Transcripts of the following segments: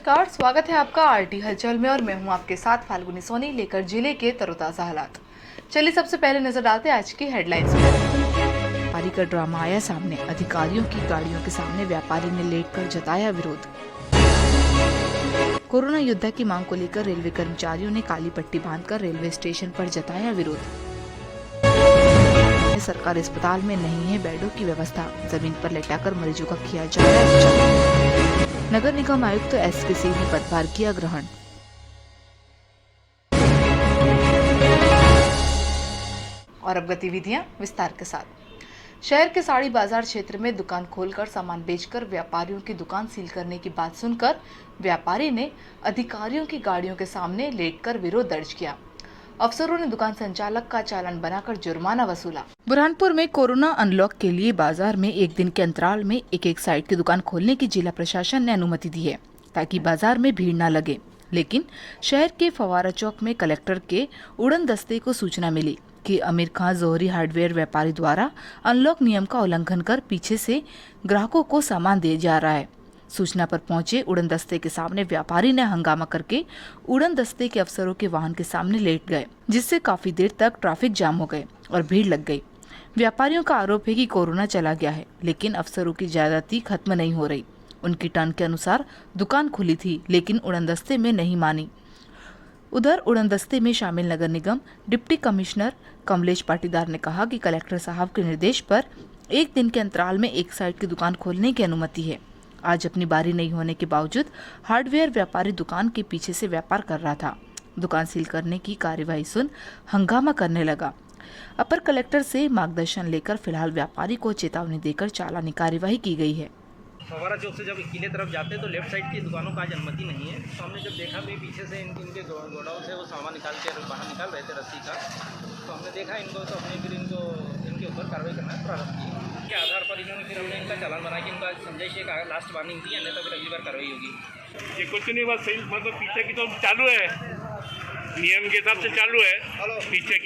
नमस्कार, स्वागत है आपका आरटी हलचल में और मैं हूं आपके साथ फाल्गुनी सोनी लेकर जिले के तरोताजा हालात। चलिए सबसे पहले नजर डालते हैं आज की हेडलाइंस पर। व्यापारी का ड्रामा आया सामने, अधिकारियों की गाड़ियों के सामने व्यापारी ने लेटकर जताया विरोध। कोरोना योद्धा की मांग को लेकर रेलवे कर्मचारियों ने काली पट्टी बांधकर रेलवे स्टेशन पर जताया विरोध। सरकारी अस्पताल में नहीं है बेडों की व्यवस्था, जमीन पर लेटाकर मरीजों का किया जा रहा है उपचार। नगर निगम आयुक्त एस.के. सिंह ने पदभार किया ग्रहण। और अब गतिविधियां विस्तार के साथ। शहर के साड़ी बाजार क्षेत्र में दुकान खोलकर सामान बेचकर व्यापारियों की दुकान सील करने की बात सुनकर व्यापारी ने अधिकारियों की गाड़ियों के सामने लेटकर विरोध दर्ज किया। अफसरों ने दुकान संचालक का चालान बनाकर जुर्माना वसूला। बुरहानपुर में कोरोना अनलॉक के लिए बाजार में एक दिन के अंतराल में एक साइड की दुकान खोलने की जिला प्रशासन ने अनुमति दी है ताकि बाजार में भीड़ न लगे। लेकिन शहर के फवारा चौक में कलेक्टर के उड़न दस्ते को सूचना मिली कि आमिर खां जोहरी हार्डवेयर व्यापारी द्वारा अनलॉक नियम का उल्लंघन कर पीछे से ग्राहकों को सामान दिया जा रहा है। सूचना पर पहुंचे उड़न दस्ते के सामने व्यापारी ने हंगामा करके उड़न दस्ते के अफसरों के वाहन के सामने लेट गए, जिससे काफी देर तक ट्रैफिक जाम हो गए और भीड़ लग गई। व्यापारियों का आरोप है कि कोरोना चला गया है, लेकिन अफसरों की ज्यादती खत्म नहीं हो रही। उनकी टर्न के अनुसार दुकान खुली थी, लेकिन उड़न दस्ते में नहीं मानी। उधर उड़न दस्ते में शामिल नगर निगम डिप्टी कमिश्नर कमलेश पाटीदार ने कहा कि कलेक्टर साहब के निर्देश पर एक दिन के अंतराल में एक साइड की दुकान खोलने की अनुमति है। आज अपनी बारी नहीं होने के बावजूद हार्डवेयर व्यापारी दुकान के पीछे से व्यापार कर रहा था। दुकान सील करने की कार्यवाही सुन हंगामा करने लगा। अपर कलेक्टर से मार्गदर्शन लेकर फिलहाल व्यापारी को चेतावनी देकर चालानी कार्यवाही की गई है। फवारा चौक से जब किले तरफ जाते हैं तो लेफ्ट साइड की दुकानों का आज अनुमति नहीं है। तो हमने जब देखा भी पीछे से इनके गोडाउन से वो सामान निकाल के बाहर निकाल रहे थे रस्सी का, तो हमने देखा इनको, तो हमने फिर इनके ऊपर कार्रवाई करना प्रारंभ की। के आधार पर इन्होंने फिर हमने इनका चालान बना के इनका समझाइश एक लास्ट वार्निंग दी, अन्यथा फिर अगली बार कार्रवाई होगी। ये कुछ नहीं, बस सही मतलब पीछे की तो चालू है, नियम के हिसाब से चालू है। पीछे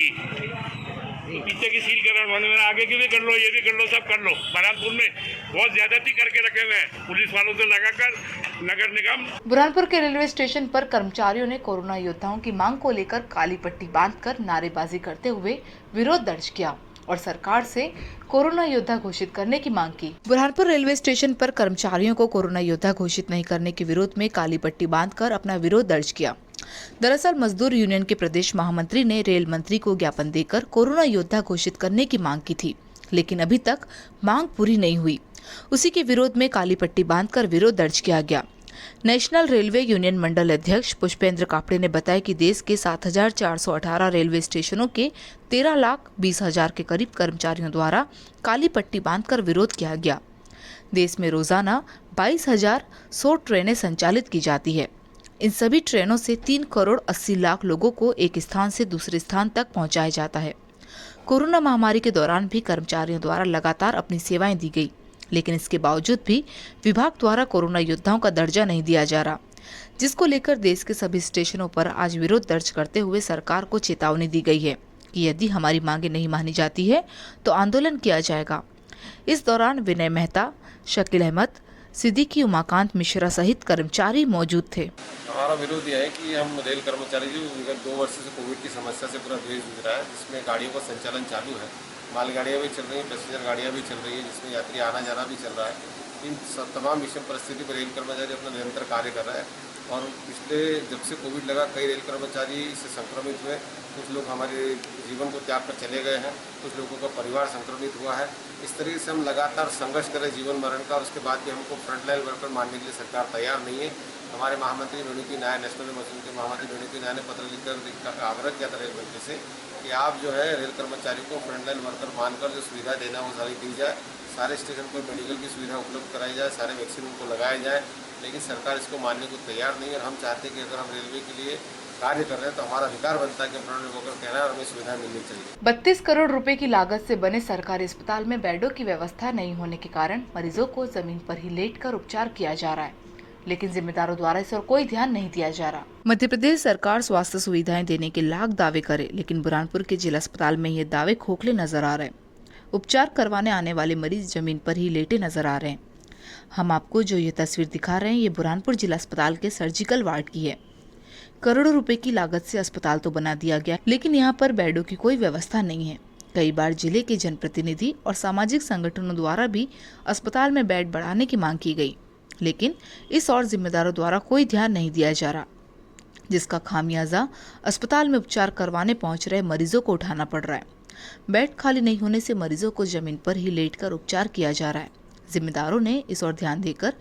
की सील करना, आगे की भी कर लो, ये भी कर लो, सब कर लो। बुरहानपुर में बहुत ज्यादती करके रखे हुए हैं पुलिस वालों से लगाकर नगर निगम। बुरहानपुर के रेलवे स्टेशन पर कर्मचारियों ने कोरोना योद्धाओं की मांग को लेकर काली पट्टी बांधकर नारेबाजी करते हुए विरोध दर्ज किया और सरकार से कोरोना योद्धा घोषित करने की मांग की। बुरहानपुर रेलवे स्टेशन पर कर्मचारियों को कोरोना योद्धा घोषित नहीं करने के विरोध में काली पट्टी बांधकर अपना विरोध दर्ज किया। दरअसल मजदूर यूनियन के प्रदेश महामंत्री ने रेल मंत्री को ज्ञापन देकर कोरोना योद्धा घोषित करने की मांग की थी, लेकिन अभी तक मांग पूरी नहीं हुई। उसी के विरोध में काली पट्टी बांधकर विरोध दर्ज किया गया। नेशनल रेलवे यूनियन मंडल अध्यक्ष पुष्पेंद्र कापड़े ने बताया कि देश के 7,418 रेलवे स्टेशनों के 13,20,000 के करीब कर्मचारियों द्वारा काली पट्टी बांधकर विरोध किया गया। देश में रोजाना 22,100 ट्रेनें संचालित की जाती है। इन सभी ट्रेनों से 3 करोड़ 80 लाख लोगों को एक स्थान से दूसरे स्थान तक पहुंचाया जाता है। कोरोना महामारी के दौरान भी कर्मचारियों द्वारा लगातार अपनी सेवाएं दी गई, लेकिन इसके बावजूद भी विभाग द्वारा कोरोना योद्धाओं का दर्जा नहीं दिया जा रहा, जिसको लेकर देश के सभी स्टेशनों पर आज विरोध दर्ज करते हुए सरकार को चेतावनी दी गई है कि यदि हमारी मांगे नहीं मानी जाती है तो आंदोलन किया जाएगा। इस दौरान विनय मेहता, शकील अहमद, सिद्दीकी, उमाकांत मिश्रा सहित कर्मचारी मौजूद थे। हमारा विरोध यह है कि हम रेल कर्मचारी जो विगत 2 वर्ष से कोविड की समस्या से पूरा देश जूझ रहा है, जिसमें गाड़ियों का संचालन चालू है, मालगाड़ियाँ भी चल रही हैं, पैसेंजर गाड़ियाँ भी चल रही हैं, जिसमें यात्री आना जाना भी चल रहा है। इन तमाम विषम परिस्थिति पर रेल कर्मचारी अपना निरंतर कार्य कर रहा है और पिछले जब से कोविड लगा कई रेल कर्मचारी इससे संक्रमित हुए। कुछ लोग हमारे जीवन को त्याग कर चले गए हैं, कुछ लोगों का परिवार संक्रमित हुआ है। इस तरीके से हम लगातार संघर्ष करें जीवन मरण का, और उसके बाद भी हमको फ्रंटलाइन वर्कर मानने के लिए सरकार तैयार नहीं है। हमारे महामंत्री वेणुकी नायर, नेशनल मजदूर के महामंत्री वेणुकी नायर ने पत्र लिखकर आग्रह किया था रेल मंत्री से कि आप जो है रेल कर्मचारियों को फ्रंटलाइन वर्कर मानकर जो सुविधा देना वो सारी दी जाए, सारे स्टेशन पर मेडिकल की सुविधा उपलब्ध कराई जाए, सारे वैक्सीन उनको लगाए जाए। लेकिन सरकार इसको मानने को तैयार नहीं है और हम चाहते हैं कि अगर हम रेलवे के लिए कार्य कर रहे हैं तो हमारा अधिकार बनता है कि फ्रंटलाइन वर्कर कहना है और हमें सुविधा मिलनी चाहिए। 32 करोड़ रुपए की लागत से बने सरकारी अस्पताल में बेडों की व्यवस्था नहीं होने के कारण मरीजों को जमीन पर ही लेटकर उपचार किया जा रहा है, लेकिन जिम्मेदारों द्वारा इस पर कोई ध्यान नहीं दिया जा रहा। मध्य प्रदेश सरकार स्वास्थ्य सुविधाएं देने के लाख दावे करे, लेकिन बुरहानपुर के जिला अस्पताल में ये दावे खोखले नजर आ रहे हैं। उपचार करवाने आने वाले मरीज जमीन पर ही लेटे नजर आ रहे हैं। हम आपको जो ये तस्वीर दिखा रहे हैं ये बुरहानपुर जिला अस्पताल के सर्जिकल वार्ड की है। करोड़ों रुपए की लागत से अस्पताल तो बना दिया गया, लेकिन यहाँ पर बेडों की कोई व्यवस्था नहीं है। कई बार जिले के जनप्रतिनिधि और सामाजिक संगठनों द्वारा भी अस्पताल में बेड बढ़ाने की मांग की गई, लेकिन इस और जिम्मेदारों द्वारा कोई ध्यान नहीं दिया जा रहा, जिसका खामियाजा अस्पताल में उपचार करवाने पहुंच रहे मरीजों को उठाना पड़ रहा है। बेड खाली नहीं होने से मरीजों को जमीन पर ही लेटकर उपचार किया जा रहा है। जिम्मेदारों ने इस ओर ध्यान देकर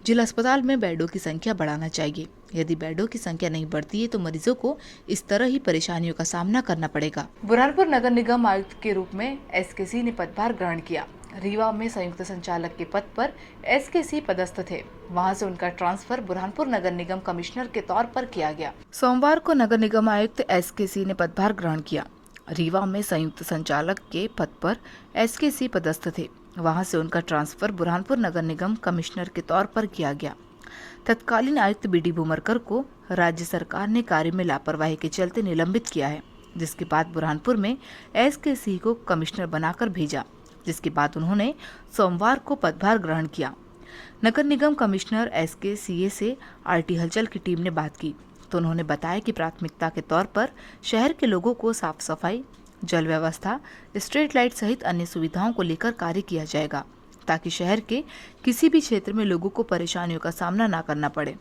जिला अस्पताल में बेडों की संख्या बढ़ाना चाहिए। यदि बेडों की संख्या नहीं बढ़ती है तो मरीजों को इस तरह ही परेशानियों का सामना करना पड़ेगा। बुरहानपुर नगर निगम आयुक्त के रूप में एसकेसी ने पदभार ग्रहण किया। रीवा में संयुक्त संचालक के पद पर एसकेसी पदस्थ थे। वहां से उनका ट्रांसफर बुरहानपुर नगर निगम कमिश्नर के तौर पर किया गया। सोमवार को नगर निगम आयुक्त एसकेसी ने पदभार ग्रहण किया। रीवा में संयुक्त संचालक के पद पर एसकेसी पदस्थ थे। वहां से उनका ट्रांसफर बुरहानपुर नगर निगम कमिश्नर के तौर पर किया गया। तत्कालीन आयुक्त बीडी भूमरकर को राज्य सरकार ने कार्य में लापरवाही के चलते निलंबित किया है, जिसके बाद बुरहानपुर में एसकेसी को कमिश्नर बनाकर भेजा, जिसके बाद उन्होंने सोमवार को पदभार ग्रहण किया। नगर निगम कमिश्नर एसकेसीए से आरटी हलचल की टीम ने बात की तो उन्होंने बताया कि प्राथमिकता के तौर पर शहर के लोगों को साफ सफाई, जल व्यवस्था, स्ट्रीट लाइट सहित अन्य सुविधाओं को लेकर कार्य किया जाएगा, ताकि शहर के किसी भी क्षेत्र में लोगों को परेशानियों का सामना न करना पड़े।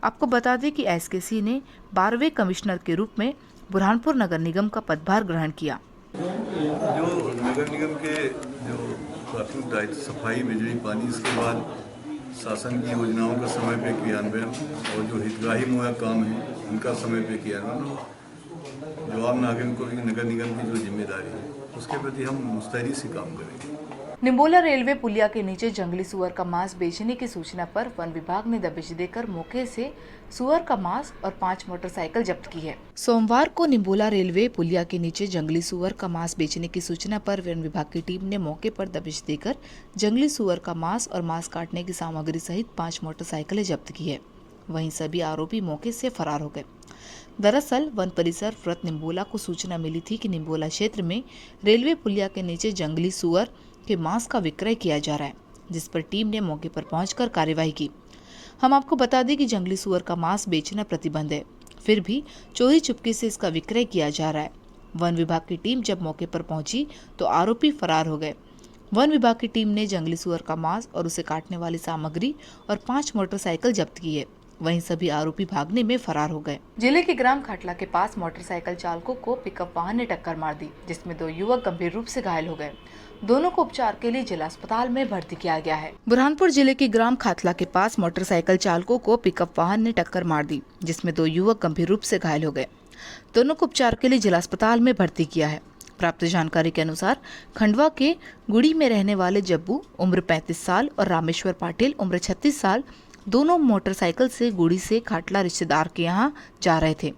आपको बता दें कि एसकेसी ने 12वें कमिश्नर के रूप में बुरहानपुर नगर निगम का पदभार ग्रहण किया। जो नगर निगम के जो प्राथमिक दायित्व सफाई, बिजली, पानी, इसके बाद शासन की योजनाओं का समय पे क्रियान्वयन और जो हितग्राही मुहैया काम है उनका समय पे क्रियान्वयन, जो आम नागरिकों की नगर निगम की जो जिम्मेदारी है उसके प्रति हम मुस्तैदी से काम करेंगे। निम्बोला रेलवे पुलिया के नीचे जंगली सुअर का मांस बेचने की सूचना पर वन विभाग ने दबिश देकर मौके से सुअर का मांस और 5 मोटरसाइकिल जब्त की है। सोमवार को निम्बोला रेलवे पुलिया के नीचे जंगली सुअर का मांस बेचने की सूचना पर वन विभाग की टीम ने मौके पर दबिश देकर जंगली सुअर का मांस और मांस काटने की सामग्री सहित 5 मोटरसाइकिलें जब्त की है। वहीं सभी आरोपी मौके से फरार हो गए। दरअसल वन परिसर व्रत निम्बोला को सूचना मिली थी कि निम्बोला क्षेत्र में रेलवे पुलिया के नीचे जंगली सुअर के मांस का विक्रय किया जा रहा है, जिस पर टीम ने मौके पर पहुंचकर कार्यवाही की। हम आपको बता दें कि जंगली सुअर का मांस बेचना प्रतिबंध है, फिर भी चोरी चुपके से इसका विक्रय किया जा रहा है। वन विभाग की टीम जब मौके पर पहुंची तो आरोपी फरार हो गए। वन विभाग की टीम ने जंगली सुअर का मांस और उसे काटने वाली सामग्री और 5 मोटरसाइकिल जब्त की है। वहीं सभी आरोपी भागने में फरार हो गए। जिले के ग्राम खाटला के पास मोटरसाइकिल चालकों को पिकअप वाहन ने टक्कर मार दी, जिसमें 2 युवक गंभीर रूप से घायल हो गए। दोनों को उपचार के लिए जिला अस्पताल में भर्ती किया गया है। बुरहानपुर जिले के ग्राम खाटला के पास मोटरसाइकिल चालकों को पिकअप वाहन ने टक्कर मार दी, जिसमें 2 युवक गंभीर रूप से घायल हो गए। दोनों को उपचार के लिए जिला अस्पताल में भर्ती किया है। प्राप्त जानकारी के अनुसार खंडवा के गुड़ी में रहने वाले जब्बू उम्र 35 साल और रामेश्वर पाटिल उम्र 36 साल दोनों मोटरसाइकिल से गुड़ी से खाटला रिश्तेदार के यहाँ जा रहे थे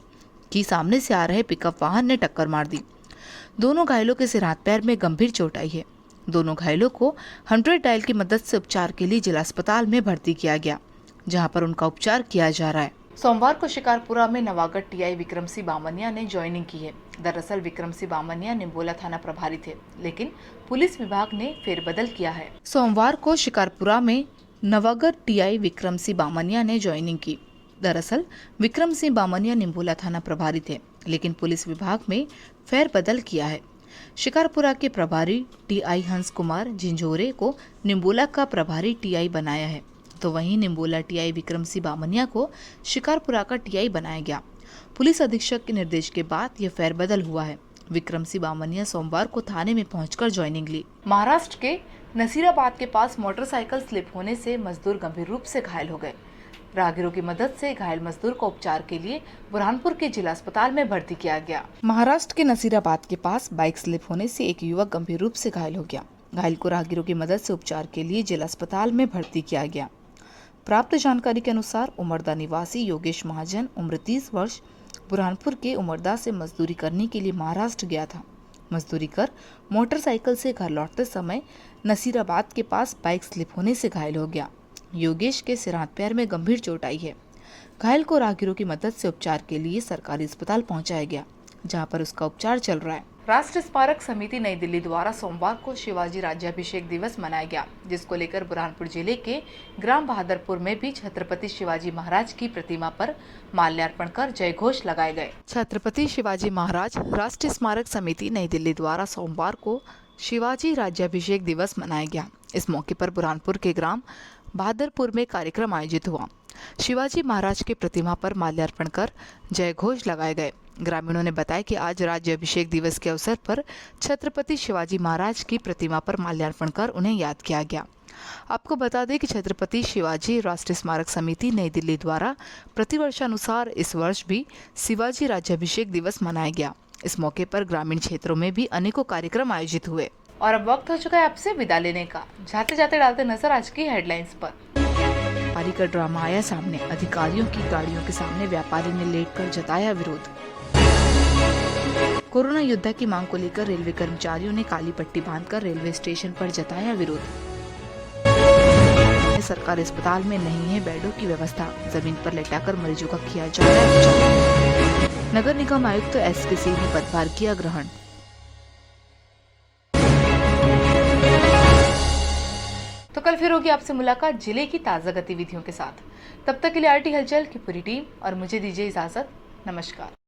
कि सामने से आ रहे पिकअप वाहन ने टक्कर मार दी। दोनों घायलों के सिर हाथ पैर में गंभीर चोट आई है। दोनों घायलों को 100 डायल की मदद से उपचार के लिए जिला अस्पताल में भर्ती किया गया, जहां पर उनका उपचार किया जा रहा है। सोमवार को शिकारपुरा में नवागढ़ टीआई विक्रम सिंह बामनिया ने ज्वाइनिंग की है। दरअसल विक्रम सिंह बामनिया निम्बोला थाना प्रभारी थे, लेकिन पुलिस विभाग ने फेरबदल किया है। सोमवार को शिकारपुरा में नवागढ़ टीआई विक्रम सिंह बामनिया ने ज्वाइनिंग की। दरअसल विक्रम सिंह बामनिया निम्बोला थाना प्रभारी थे, लेकिन पुलिस विभाग में फेरबदल किया है। शिकारपुरा के प्रभारी टीआई हंस कुमार झिंझोरे को निम्बोला का प्रभारी टीआई बनाया है, तो वहीं निम्बोला टीआई विक्रम सिंह बामनिया को शिकारपुरा का टीआई बनाया गया। पुलिस अधीक्षक के निर्देश के बाद यह फेरबदल हुआ है। विक्रम सिंह बामनिया सोमवार को थाने में पहुंचकर ज्वाइनिंग ली। महाराष्ट्र के नसीराबाद के पास मोटरसाइकिल स्लिप होने से मजदूर गंभीर रूप से घायल हो गए। राहगीरों की मदद से घायल मजदूर को उपचार के लिए बुरहानपुर के जिला अस्पताल में भर्ती किया गया। महाराष्ट्र के नसीराबाद के पास बाइक स्लिप होने से एक युवक गंभीर रूप से घायल हो गया। घायल को राहगीरों की मदद से उपचार के लिए जिला अस्पताल में भर्ती किया गया। प्राप्त जानकारी के अनुसार उमरदा निवासी योगेश महाजन उम्र 30 वर्ष बुरहानपुर के उमरदा से मजदूरी करने के लिए महाराष्ट्र गया था। मजदूरी कर मोटरसाइकिल से घर लौटते समय नसीराबाद के पास बाइक स्लिप होने से घायल हो गया। योगेश के सिर हाथ पैर में गंभीर चोट आई है। घायल को राहगीरों की मदद से उपचार के लिए सरकारी अस्पताल पहुंचाया गया, जहां पर उसका उपचार चल रहा है। राष्ट्रीय स्मारक समिति नई दिल्ली द्वारा सोमवार को शिवाजी राज्याभिषेक दिवस मनाया गया, जिसको लेकर बुरहानपुर जिले के ग्राम बहादुरपुर में भी छत्रपति शिवाजी महाराज की प्रतिमा पर माल्यार्पण कर जय घोष लगाए गए। छत्रपति शिवाजी महाराज राष्ट्रीय स्मारक समिति नई दिल्ली द्वारा सोमवार को शिवाजी राज्याभिषेक दिवस मनाया गया। इस मौके पर बुरहानपुर के ग्राम बहादुरपुर में कार्यक्रम आयोजित हुआ। शिवाजी महाराज की प्रतिमा पर माल्यार्पण कर जय घोष लगाए गए। ग्रामीणों ने बताया कि आज राज्याभिषेक दिवस के अवसर पर छत्रपति शिवाजी महाराज की प्रतिमा पर माल्यार्पण कर उन्हें याद किया गया। आपको बता दें कि छत्रपति शिवाजी राष्ट्रीय स्मारक समिति नई दिल्ली द्वारा प्रतिवर्षानुसार इस वर्ष भी शिवाजी राज्याभिषेक दिवस मनाया गया। इस मौके पर ग्रामीण क्षेत्रों में भी अनेकों कार्यक्रम आयोजित हुए। और अब वक्त हो चुका है आपसे विदा लेने का। जाते जाते डालते नजर आज की हेडलाइंस पर। व्यापारी का ड्रामा आया सामने। अधिकारियों की गाड़ियों के सामने व्यापारी ने लेटकर जताया विरोध। कोरोना योद्धा की मांग को लेकर रेलवे कर्मचारियों ने काली पट्टी बांधकर रेलवे स्टेशन पर जताया विरोध। सरकारी अस्पताल में नहीं है बेडों की व्यवस्था, जमीन पर लेटाकर मरीजों का किया जा रहा है उपचार। नगर निगम आयुक्त एसके सिंह ने पदभार किया ग्रहण। तो कल फिर होगी आपसे मुलाकात जिले की ताजा गतिविधियों के साथ। तब तक के लिए आरटी हलचल की पूरी टीम और मुझे दीजिए इजाजत। नमस्कार।